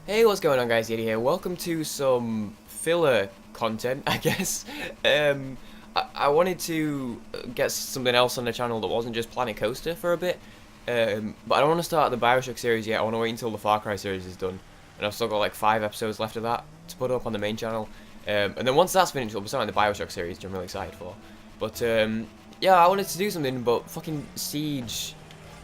Hey, what's going on, guys? Yeti here. Welcome to some filler content, I guess. I wanted to get something else on the channel that wasn't just Planet Coaster for a bit. But I don't want to start the Bioshock series yet. I want to wait until the Far Cry series is done. And I've still got like 5 episodes left of that to put up on the main channel. And then once that's finished, we'll be starting the Bioshock series, which I'm really excited for. But yeah, I wanted to do something, but fucking Siege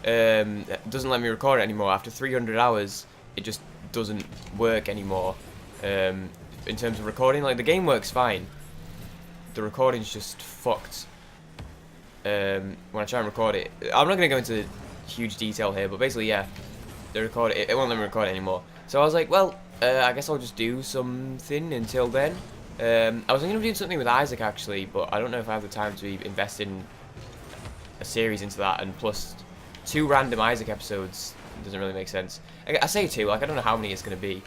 doesn't let me record it anymore. After 300 hours, it just doesn't work anymore. In terms of recording, like the game works fine. The recording's just fucked. When I try and record it, I'm not gonna go into huge detail here, but basically, yeah, it won't let me record it anymore. So I was like, well, I guess I'll just do something until then. I was thinking of doing something with Isaac actually, but I don't know if I have the time to be investing a series into that, and plus 2 random Isaac episodes doesn't really make sense. I say 2, like I don't know how many it's gonna be.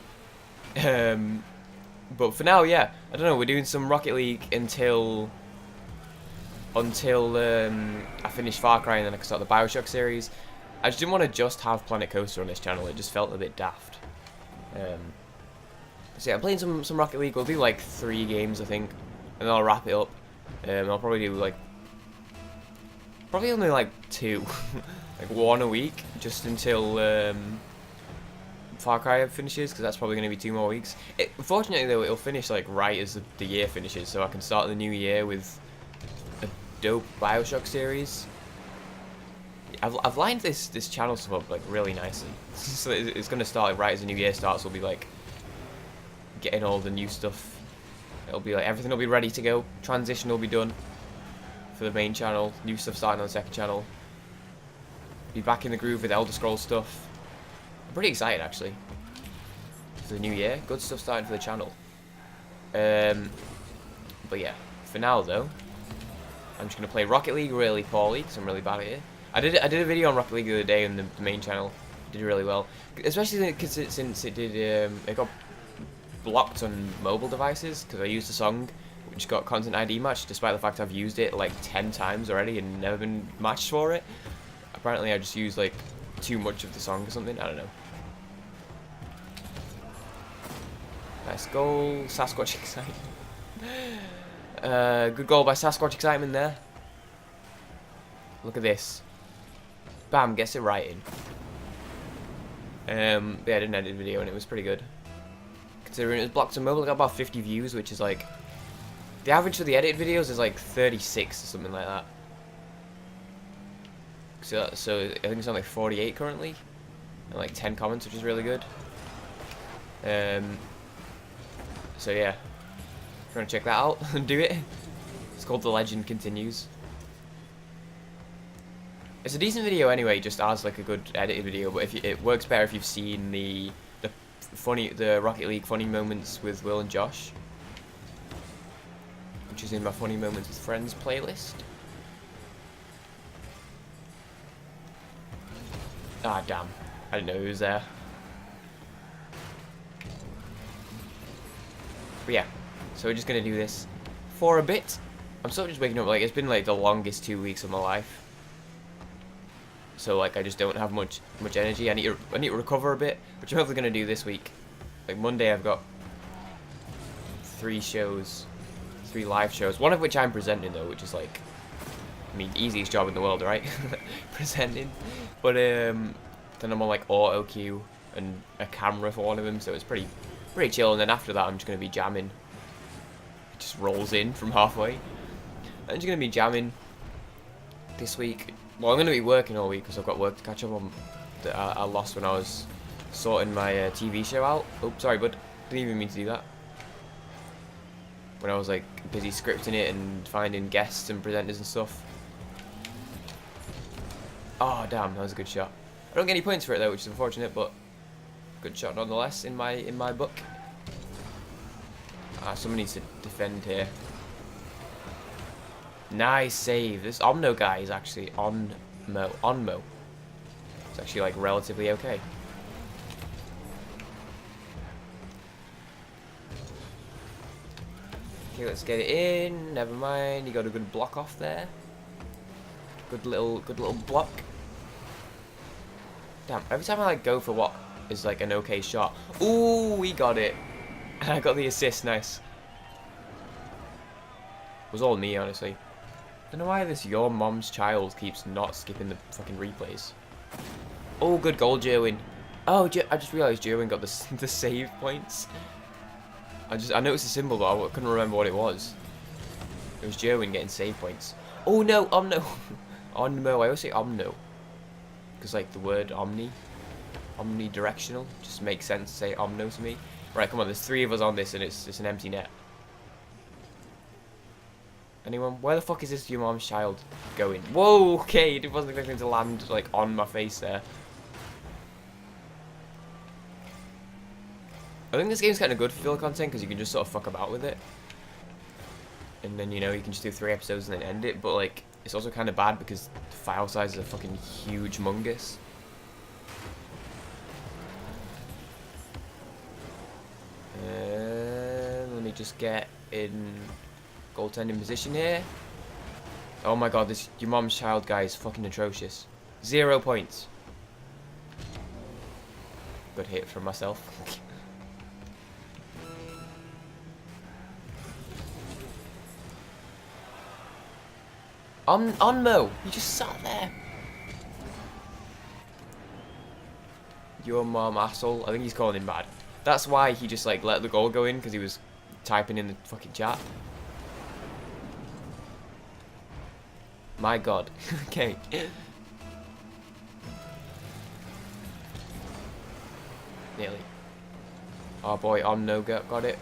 But for now, yeah, I don't know. We're doing some Rocket League until I finish Far Cry, and then I can start the Bioshock series. I just didn't want to just have Planet Coaster on this channel. It just felt a bit daft. So yeah, I'm playing some Rocket League. We'll do like 3 games, I think, and then I'll wrap it up. I'll probably do like only like 2, like 1 a week, just until Far Cry finishes, because that's probably going to be 2 more weeks. Fortunately though, it'll finish like right as the year finishes, so I can start the new year with a dope Bioshock series. I've lined this channel stuff up like really nicely, so it's going to start like, right as the new year starts. We'll be like getting all the new stuff. It'll be like everything will be ready to go. Transition will be done for the main channel. New stuff starting on the second channel. Be back in the groove with Elder Scrolls stuff. I'm pretty excited actually for the new year. Good stuff starting for the channel. But yeah, for now though, I'm just gonna play Rocket League really poorly because I'm really bad at it. I did a video on Rocket League the other day on the main channel. Did really well, especially since it got blocked on mobile devices because I used a song which got content ID matched, despite the fact I've used it like 10 times already and never been matched for it. Apparently I just used like too much of the song or something, I don't know. Nice goal, Sasquatch Excitement. Good goal by Sasquatch Excitement there. Look at this. Bam, gets it right in. Yeah, I didn't edit the video and it was pretty good. Considering it was blocked on mobile, I got about 50 views, which is like... The average for the edited videos is like 36 or something like that. So I think it's on like 48 currently, and like 10 comments, which is really good. So yeah, if you want to check that out and do it, it's called The Legend Continues. It's a decent video anyway, just as like a good edited video. But if it works better if you've seen the Rocket League funny moments with Will and Josh, which is in my funny moments with friends playlist. Ah, damn. I didn't know he was there. But yeah, so we're just going to do this for a bit. I'm sort of just waking up, like, it's been, like, the longest 2 weeks of my life. So, like, I just don't have much energy. I need to recover a bit, which I'm hopefully going to do this week. Like, Monday I've got 3 live shows. One of which I'm presenting, though, which is, like, I mean, easiest job in the world, right? Presenting. But then I'm on like auto cue and a camera for one of them, so it's pretty chill. And then after that, I'm just gonna be jamming. It just rolls in from halfway. I'm just gonna be jamming this week. Well, I'm gonna be working all week because I've got work to catch up on that I lost when I was sorting my TV show out. Oh, sorry, bud. Didn't even mean to do that. When I was like busy scripting it and finding guests and presenters and stuff. Oh damn, that was a good shot. I don't get any points for it though, which is unfortunate, but good shot nonetheless in my book. Someone needs to defend here. Nice save. This Omno guy is actually Onmo. It's actually like relatively okay. Okay, let's get it in. Never mind. You got a good block off there. Good little block. Damn, every time I like go for what is like an okay shot. Ooh, we got it. And I got the assist, nice. It was all me, honestly. Don't know why this Your Mom's Child keeps not skipping the fucking replays. Oh, good goal, Jerwin. Oh, I just realised Jerwin got the save points. I noticed the symbol, but I couldn't remember what it was. It was Jerwin getting save points. Oh no, Omno. Onmo, I always say Omno. Because like the word omnidirectional, just makes sense to say Omno to me. Right, come on, there's 3 of us on this and it's an empty net. Anyone? Where the fuck is this Your Mom's Child going? Whoa, okay, it wasn't expecting to land like on my face there. I think this game's kind of good for filler content because you can just sort of fuck about with it. And then, you know, you can just do 3 episodes and then end it. But, like, it's also kind of bad because the file sizes are fucking huge mungus. Let me just get in goaltending position here. Oh my god, this Your Mom's Child guy is fucking atrocious. 0 points. Good hit from myself. Onmo, you just sat there. Your mom asshole. I think he's calling him mad. That's why he just like let the goal go in, because he was typing in the fucking chat. My god. Okay. Nearly. Oh boy, Onno got it.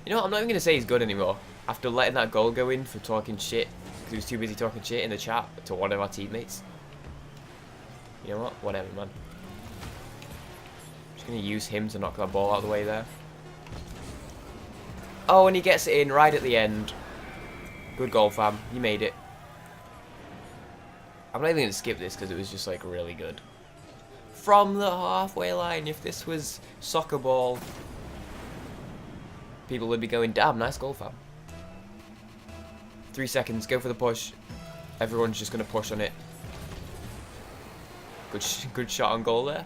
You know what? I'm not even going to say he's good anymore. After letting that goal go in for talking shit, because he was too busy talking shit in the chat to one of our teammates. You know what? Whatever, man. Just going to use him to knock that ball out of the way there. Oh, and he gets it in right at the end. Good goal, fam. You made it. I'm not even going to skip this because it was just, like, really good. From the halfway line, if this was soccer ball, people would be going, damn, nice goal, fam. 3 seconds, go for the push. Everyone's just going to push on it. Good shot on goal there.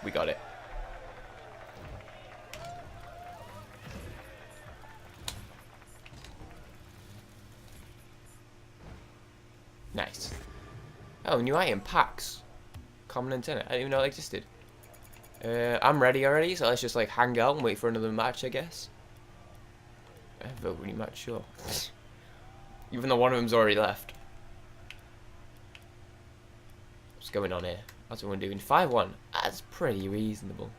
We got it. Nice. Oh, new item packs. Common antenna. I didn't even know it existed. I'm ready already, so let's just like hang out and wait for another match, I guess. Vote rematch, sure. Even though one of them's already left. What's going on here? What's everyone doing? 5-1. That's pretty reasonable.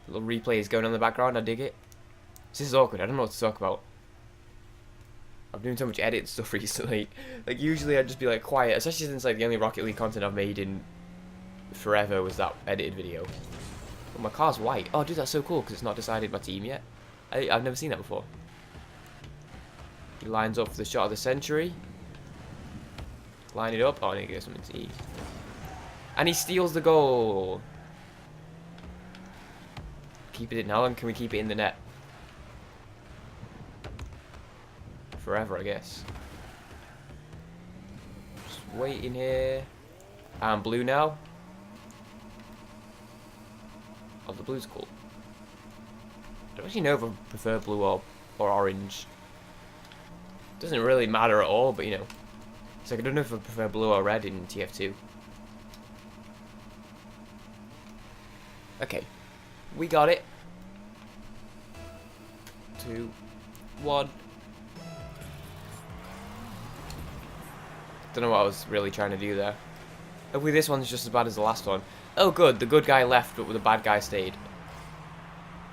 A little replay is going on in the background, I dig it. This is awkward, I don't know what to talk about. I'm doing so much edit stuff recently. Like, usually I'd just be like quiet, especially since like the only Rocket League content I've made in forever was that edited video. Oh, my car's white. Oh, dude, that's so cool because it's not decided my team yet. I've never seen that before. He lines up for the shot of the century. Line it up. Oh, I need to get something to eat. And he steals the goal. Keep it in. How long can we keep it in the net? Forever, I guess. Just waiting here. I'm blue now. Oh, the blue's cool. I don't actually know if I prefer blue or orange. Doesn't really matter at all, but you know. It's like I don't know if I prefer blue or red in TF2. Okay. We got it. 2, 1. Don't know what I was really trying to do there. Hopefully this one's just as bad as the last one. Oh good, the good guy left but the bad guy stayed.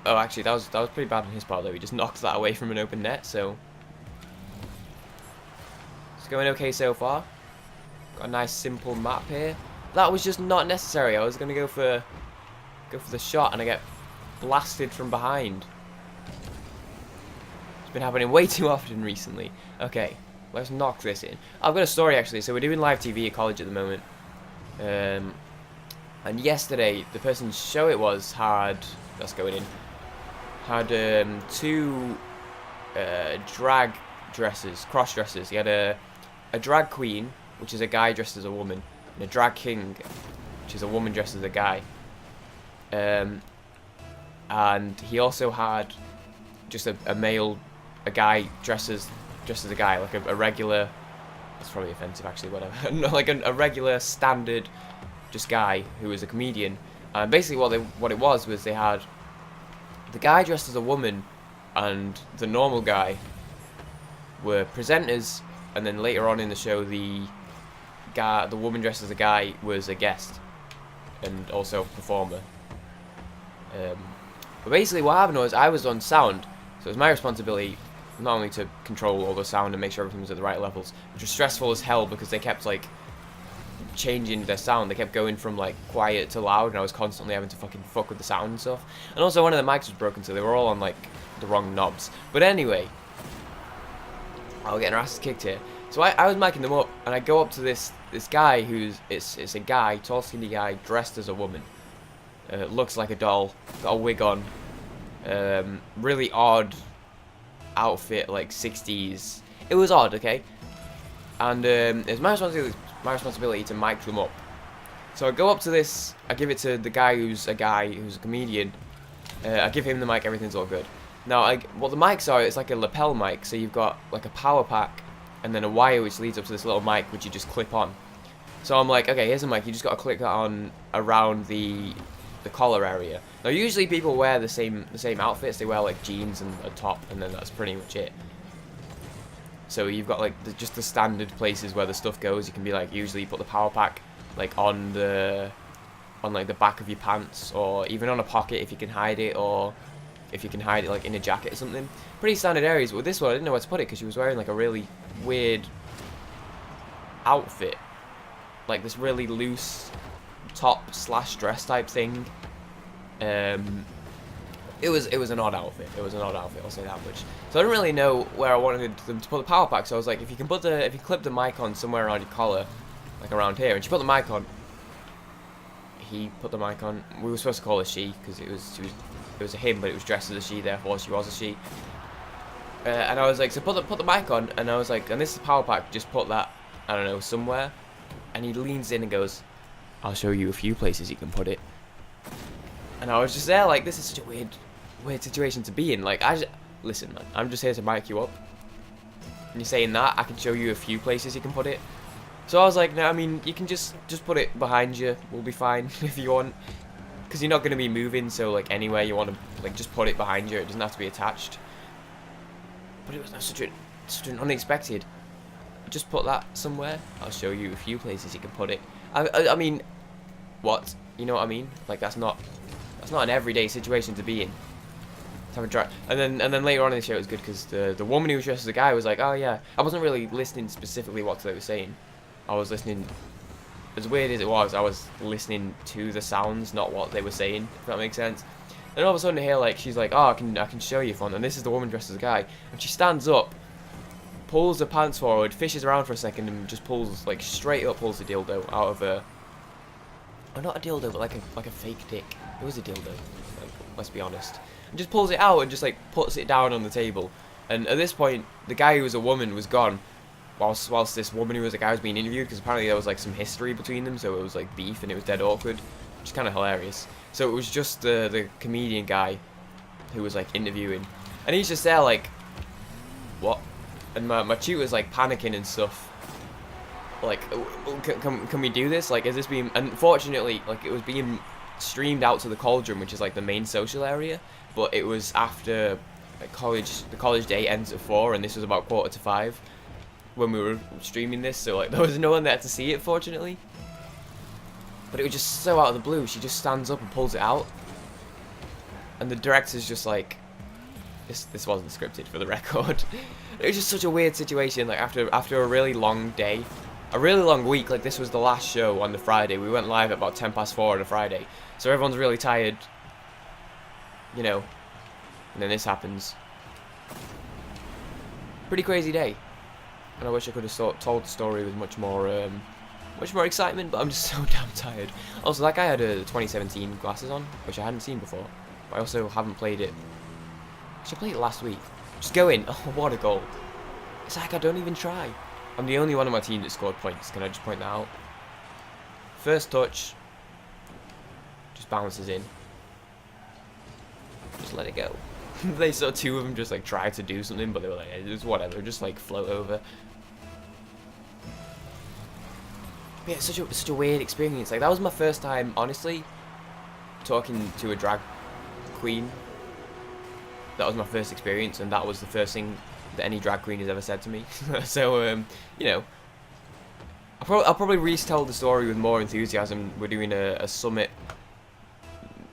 Oh actually that was pretty bad on his part though, he just knocked that away from an open net, so it's going okay so far. Got a nice simple map here. That was just not necessary. I was gonna go for the shot and I get blasted from behind. It's been happening way too often recently. Okay, let's knock this in. I've got a story actually, so we're doing live TV at college at the moment. And yesterday, the person's show it was had, that's going in, had 2 drag dresses, cross dressers. He had a drag queen, which is a guy dressed as a woman, and a drag king, which is a woman dressed as a guy. And he also had just a guy dressed as a guy, like a regular. That's probably offensive, actually. Whatever. No, like a regular standard, just guy who was a comedian. And basically, what it was they had the guy dressed as a woman, and the normal guy were presenters, and then later on in the show, the woman dressed as a guy was a guest and also a performer. But basically what happened was I was on sound, so it was my responsibility not only to control all the sound and make sure everything was at the right levels, which was stressful as hell because they kept like changing their sound. They kept going from like quiet to loud, and I was constantly having to fucking fuck with the sound and stuff. And also one of the mics was broken, so they were all on like the wrong knobs. But anyway, I was getting our asses kicked here. So I was micing them up, and I go up to this guy who's it's a guy, tall skinny guy dressed as a woman. Looks like a doll, got a wig on, really odd outfit, like 60s. It was odd, okay? And it's my responsibility to mic them up. So I go up to this, I give it to the guy who's a comedian. I give him the mic, everything's all good. Now, what the mics are, it's like a lapel mic, so you've got like a power pack and then a wire which leads up to this little mic which you just clip on. So I'm like, okay, here's a mic, you just got to click that on around the collar area. Now usually people wear the same outfits. They wear like jeans and a top, and then that's pretty much it. So you've got like just the standard places where the stuff goes. You can be like, usually you put the power pack like on like the back of your pants, or even on a pocket if you can hide it, or if you can hide it like in a jacket or something. Pretty standard areas. But with this one, I didn't know where to put it because she was wearing like a really weird outfit, like this really loose top / dress type thing. It was an odd outfit. It was an odd outfit, I'll say that much. So I didn't really know where I wanted them to put the power pack. So I was like, if you clip the mic on somewhere around your collar, like around here, and she put the mic on. He put the mic on. We were supposed to call her she because it was a him, but it was dressed as a she, therefore she was a she. And I was like, so put the mic on, and I was like, and this is the power pack. Just put that, I don't know, somewhere. And he leans in and goes, "I'll show you a few places you can put it." And I was just there like, this is such a weird situation to be in. Like, listen, man, I'm just here to mic you up. And you're saying that, I can show you a few places you can put it. So I was like, no, I mean, you can just put it behind you. We'll be fine if you want. Because you're not going to be moving, so like anywhere you want to, like, just put it behind you. It doesn't have to be attached. But it was such an unexpected. Just put that somewhere. I'll show you a few places you can put it. I mean, what? You know what I mean? Like, that's not an everyday situation to be in. To have a try. And then later on in the show it was good because the woman who was dressed as a guy was like, oh yeah. I wasn't really listening specifically what they were saying. I was listening, as weird as it was, I was listening to the sounds, not what they were saying, if that makes sense. And all of a sudden here, like, she's like, oh, I can show you fun. And this is the woman dressed as a guy. And she stands up, pulls her pants forward, fishes around for a second, and just pulls, like, straight up pulls the dildo out of her. Oh, not a dildo, but like a fake dick. It was a dildo, like, let's be honest. And just pulls it out and just, like, puts it down on the table. And at this point, the guy who was a woman was gone, whilst this woman who was a guy was being interviewed, because apparently there was, like, some history between them, so it was, like, beef, and it was dead awkward, which is kind of hilarious. So it was just the comedian guy who was, like, interviewing. And he's just there, like, what? And my tutor's, like, panicking and stuff. Like, can we do this? Like, is this being... Unfortunately, like, it was being streamed out to the cauldron, which is, like, the main social area. But it was after, like, the college day ends at 4, and this was about 4:45 when we were streaming this. So, like, there was no one there to see it, fortunately. But it was just so out of the blue. She just stands up and pulls it out. And the director's just like... This wasn't scripted, for the record. It was just such a weird situation. Like, after a really long day... A really long week. Like, this was the last show on the Friday. We went live at about 4:10 on a Friday. So everyone's really tired. You know. And then this happens. Pretty crazy day. And I wish I could have told the story with much more excitement, but I'm just so damn tired. Also, that guy had a 2017 glasses on, which I hadn't seen before. But I also haven't played it. Actually, I played it last week. Just go in. Oh, what a goal. It's like I don't even try. I'm the only one on my team that scored points. Can I just point that out? First touch. Just bounces in. Just let it go. They saw two of them just like try to do something, but they were like, it's whatever, just like float over. But yeah, it's such a weird experience. Like that was my first time, honestly, talking to a drag queen. That was my first experience, and that was the first thing that any drag queen has ever said to me. So you know, I'll probably retell the story with more enthusiasm. We're doing a summit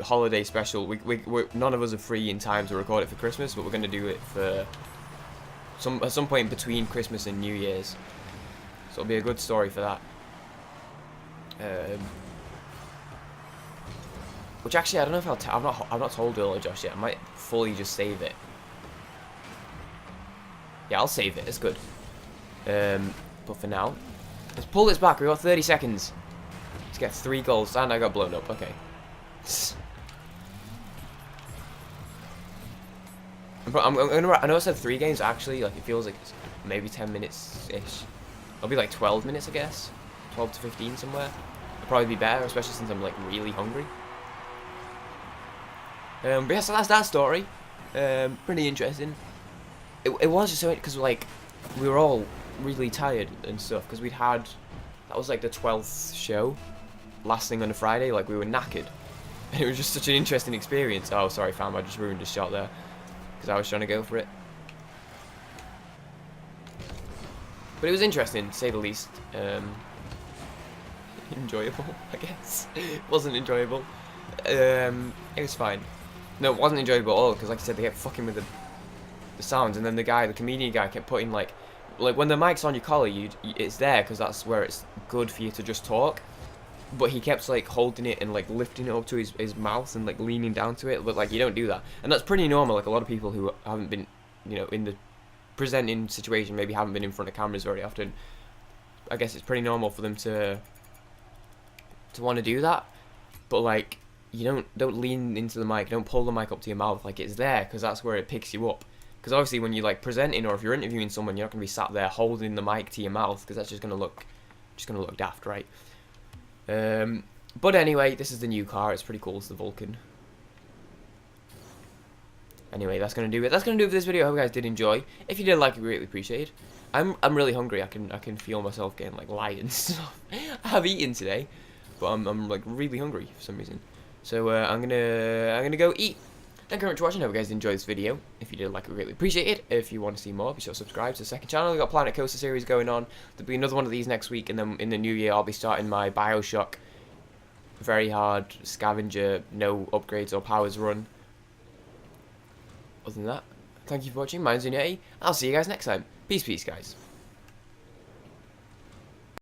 holiday special. We're none of us are free in time to record it for Christmas, but we're going to do it for at some point between Christmas and New Year's. So it'll be a good story for that. Which actually I don't know if I've not told Earl or Josh yet. I might fully just save it. Yeah, I'll save it. It's good. But for now, let's pull this back. We got 30 seconds. Let's get 3 goals, and I got blown up. Okay. I know I said 3 games. Actually, like it feels like it's maybe 10 minutes ish. It'll be like 12 minutes, I guess. 12 to 15 somewhere. It'll probably be better, especially since I'm like really hungry. But yeah, so that's that story. Pretty interesting. It was just so because like we were all really tired and stuff because that was like the 12th show, last thing on a Friday. Like we were knackered, and it was just such an interesting experience. Oh, sorry, fam, I just ruined a shot there because I was trying to go for it. But it was interesting, to say the least. Enjoyable, I guess. It wasn't enjoyable. It was fine. No, it wasn't enjoyable at all, because like I said, they kept fucking with the sounds, and then the comedian guy kept putting like when the mic's on your collar, it's there, because that's where it's good for you to just talk, but he kept like holding it and like lifting it up to his mouth and like leaning down to it, but like you don't do that, and that's pretty normal. Like a lot of people who haven't been, you know, in the presenting situation, maybe haven't been in front of cameras very often, I guess it's pretty normal for them to want to do that, but like you don't lean into the mic, don't pull the mic up to your mouth. Like it's there because that's where it picks you up, because obviously when you're like presenting or if you're interviewing someone, you're not going to be sat there holding the mic to your mouth, because that's just going to look daft, right? But anyway, this is the new car. It's pretty cool. It's the Vulcan. Anyway, that's gonna do it. That's gonna do it for this video. I hope you guys did enjoy. If you did like it, greatly appreciated. I'm really hungry. I can feel myself getting like light and stuff. I have eaten today, but I'm like really hungry for some reason. So I'm gonna go eat. Thank you very much for watching. I hope you guys enjoyed this video. If you did like it, greatly appreciate it. If you want to see more, be sure to subscribe to the second channel. We've got Planet Coaster series going on. There'll be another one of these next week, and then in the new year I'll be starting my BioShock very hard scavenger, no upgrades or powers run. Other than that, thank you for watching. My name's Yeti. I'll see you guys next time. Peace, guys.